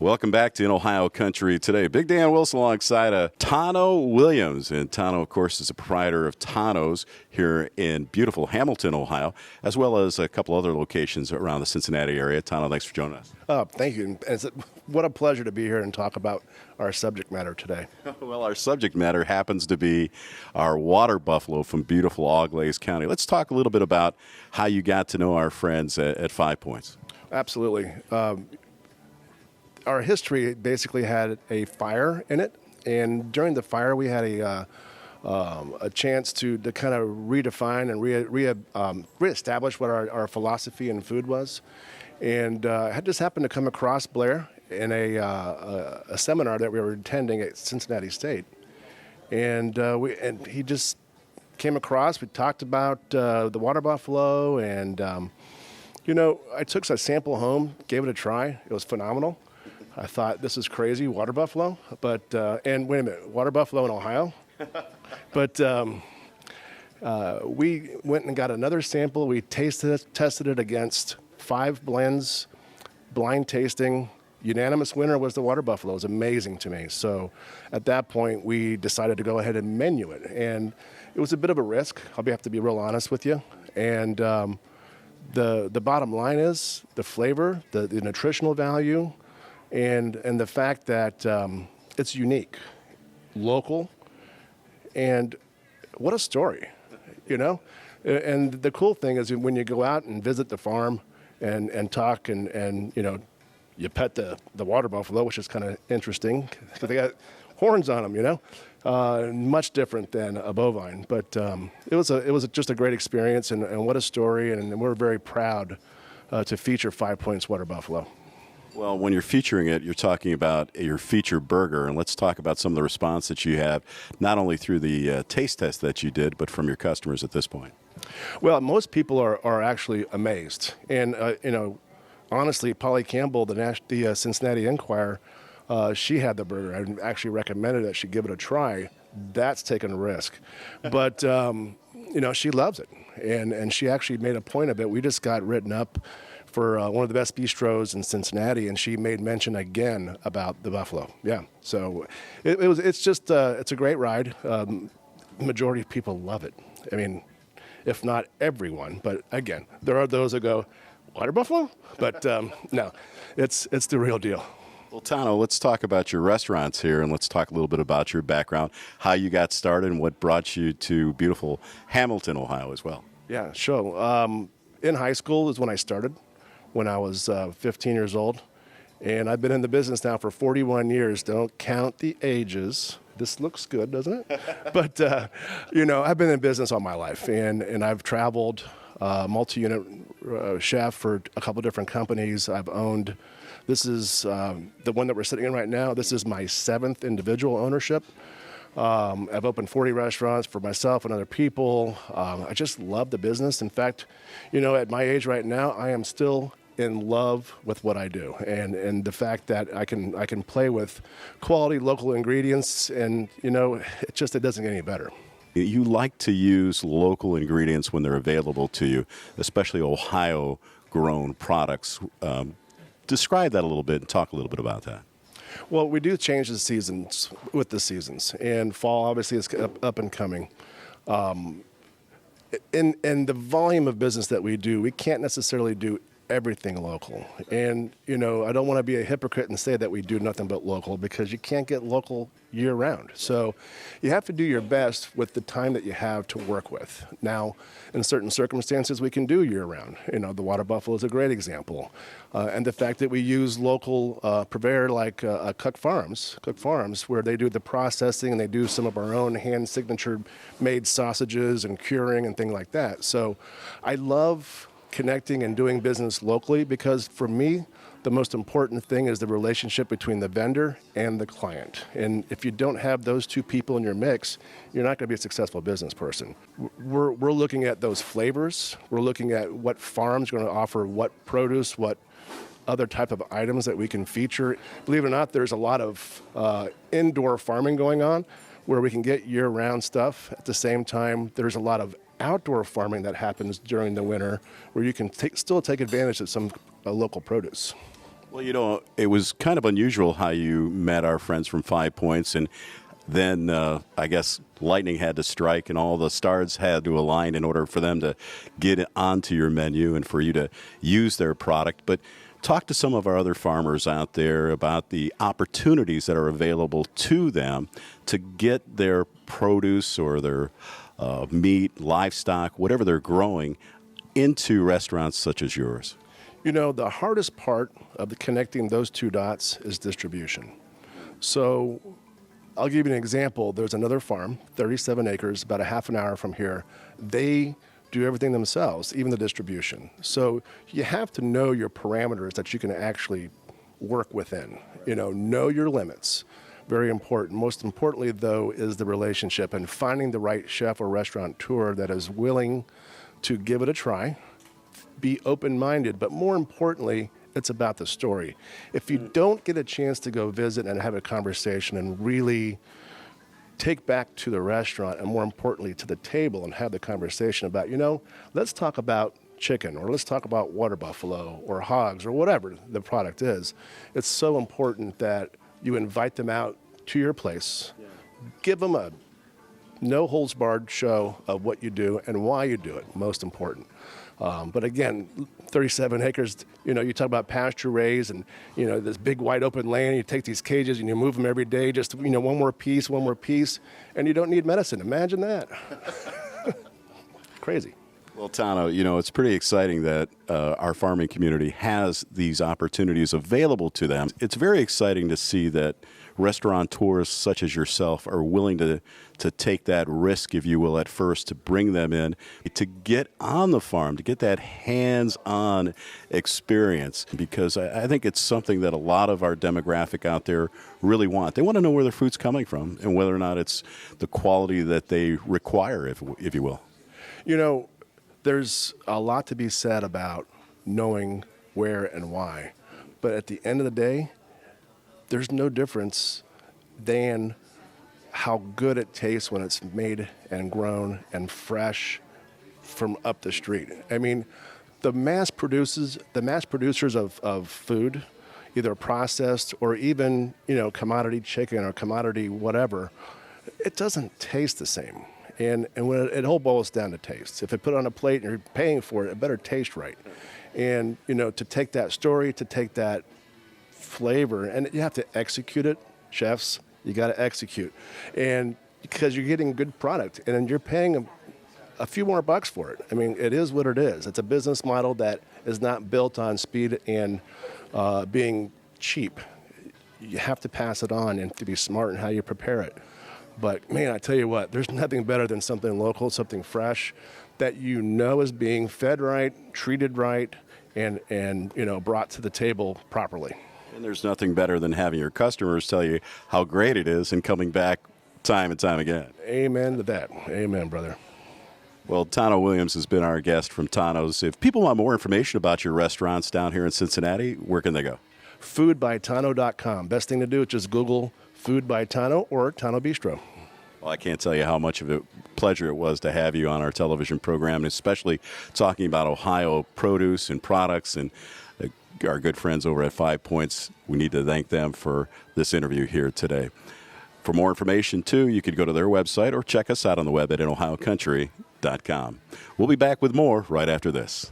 Welcome back to In Ohio Country today. Big Dan Wilson alongside Tano Williams. And Tano, of course, is a proprietor of Tano's here in beautiful Hamilton, Ohio, as well as a couple other locations around the Cincinnati area. Tano, thanks for joining us. Thank you. What a pleasure to be here and talk about our subject matter today. Well, our subject matter happens to be our water buffalo from beautiful Auglaize County. Let's talk a little bit about how you got to know our friends at 5 Points. Absolutely. Our history basically had a fire in it, and during the fire we had a chance to kind of redefine and reestablish what our philosophy in food was. And I had just happened to come across Blair in a seminar that we were attending at Cincinnati State, and he just came across. We talked about the water buffalo, and I took a sample home, gave it a try. It was phenomenal. I thought, this is crazy, water buffalo, and wait a minute, water buffalo in Ohio? But we went and got another sample. We tested it against 5 blends, blind tasting. Unanimous winner was the water buffalo. It was amazing to me. So at that point, we decided to go ahead and menu it. And it was a bit of a risk. I'll have to be real honest with you. And the bottom line is the flavor, the nutritional value, and the fact that it's unique, local, and what a story, And the cool thing is when you go out and visit the farm and talk and you pet the water buffalo, which is kind of interesting because they got horns on them, much different than a bovine. But it was just a great experience, and what a story, and we're very proud to feature 5 Points water buffalo. Well, when you're featuring it, you're talking about your feature burger, and let's talk about some of the response that you have, not only through the taste test that you did, but from your customers at this point. Well, most people are actually amazed, and honestly, Polly Campbell, the Cincinnati Enquirer, she had the burger. I actually recommended that she give it a try. That's taking a risk, but she loves it, and she actually made a point of it. We just got written up for one of the best bistros in Cincinnati, and she made mention again about the buffalo. Yeah, so it's a great ride. Majority of people love it. I mean, if not everyone, but again, there are those that go, water buffalo? But no, it's the real deal. Well, Tano, let's talk about your restaurants here, and let's talk a little bit about your background, how you got started, and what brought you to beautiful Hamilton, Ohio as well. Yeah, sure. In high school is when I started, when I was 15 years old. And I've been in the business now for 41 years. Don't count the ages. This looks good, doesn't it? But, I've been in business all my life. And I've traveled, multi-unit chef for a couple different companies. I've owned, this is the one that we're sitting in right now. This is my 7th individual ownership. I've opened 40 restaurants for myself and other people. I just love the business. In fact, at my age right now, I am still in love with what I do, and the fact that I can play with quality local ingredients, and it doesn't get any better. You like to use local ingredients when they're available to you, especially Ohio-grown products. Describe that a little bit and talk a little bit about that. Well, we do change the seasons with the seasons, and fall obviously is up and coming. In the volume of business that we do, we can't necessarily do everything local. And, I don't want to be a hypocrite and say that we do nothing but local, because you can't get local year round. So you have to do your best with the time that you have to work with. Now, in certain circumstances, we can do year round. The water buffalo is a great example. And the fact that we use local purveyor like Cook Farms, where they do the processing and they do some of our own hand signature made sausages and curing and things like that. So I love connecting and doing business locally, because for me, the most important thing is the relationship between the vendor and the client. And if you don't have those two people in your mix, you're not going to be a successful business person. We're looking at those flavors. We're looking at what farms are going to offer what produce, what other type of items that we can feature. Believe it or not, there's a lot of indoor farming going on where we can get year-round stuff. At the same time, there's a lot of outdoor farming that happens during the winter where you can still take advantage of some local produce. Well, it was kind of unusual how you met our friends from 5 Points, and then I guess lightning had to strike and all the stars had to align in order for them to get onto your menu and for you to use their product. But talk to some of our other farmers out there about the opportunities that are available to them to get their produce or their meat, livestock, whatever they're growing, into restaurants such as yours. The hardest part of connecting those two dots is distribution. So I'll give you an example. There's another farm, 37 acres, about a half an hour from here. They do everything themselves, even the distribution. So you have to know your parameters that you can actually work within. Know your limits. Very important. Most importantly, though, is the relationship and finding the right chef or restaurateur that is willing to give it a try, be open-minded, but more importantly, it's about the story. If you don't get a chance to go visit and have a conversation and really take back to the restaurant and more importantly to the table and have the conversation about, let's talk about chicken or let's talk about water buffalo or hogs or whatever the product is, it's so important that you invite them out to your place, give them a no-holds-barred show of what you do and why you do it, most important. But again, 37 acres, you talk about pasture raised and, this big wide open land, you take these cages and you move them every day, just, one more piece, and you don't need medicine. Imagine that. Crazy. Well, Tano, it's pretty exciting that our farming community has these opportunities available to them. It's very exciting to see that restaurateurs such as yourself are willing to take that risk, if you will, at first, to bring them in, to get on the farm, to get that hands-on experience, because I think it's something that a lot of our demographic out there really want. They want to know where their food's coming from and whether or not it's the quality that they require, if you will. There's a lot to be said about knowing where and why, but at the end of the day, there's no difference than how good it tastes when it's made and grown and fresh from up the street. I mean, the mass producers of food, either processed or even, commodity chicken or commodity whatever, it doesn't taste the same. And when it all boils down to taste. If it put on a plate and you're paying for it, it better taste right. And, to take that story, to take that flavor, and you have to execute it, chefs, you got to execute. And because you're getting good product and then you're paying a few more bucks for it. I mean, it is what it is. It's a business model that is not built on speed and being cheap. You have to pass it on and to be smart in how you prepare it. But man, I tell you what, there's nothing better than something local, something fresh that is being fed right, treated right, and brought to the table properly. And there's nothing better than having your customers tell you how great it is and coming back time and time again. Amen to that. Amen, brother. Well, Tano Williams has been our guest from Tano's. If people want more information about your restaurants down here in Cincinnati, where can they go? Foodbytano.com. Best thing to do is just Google Food by Tano or Tano Bistro. Well, I can't tell you how much of a pleasure it was to have you on our television program, and especially talking about Ohio produce and products and our good friends over at 5 Points. We need to thank them for this interview here today. For more information, too, you could go to their website or check us out on the web at InOhioCountry.com. We'll be back with more right after this.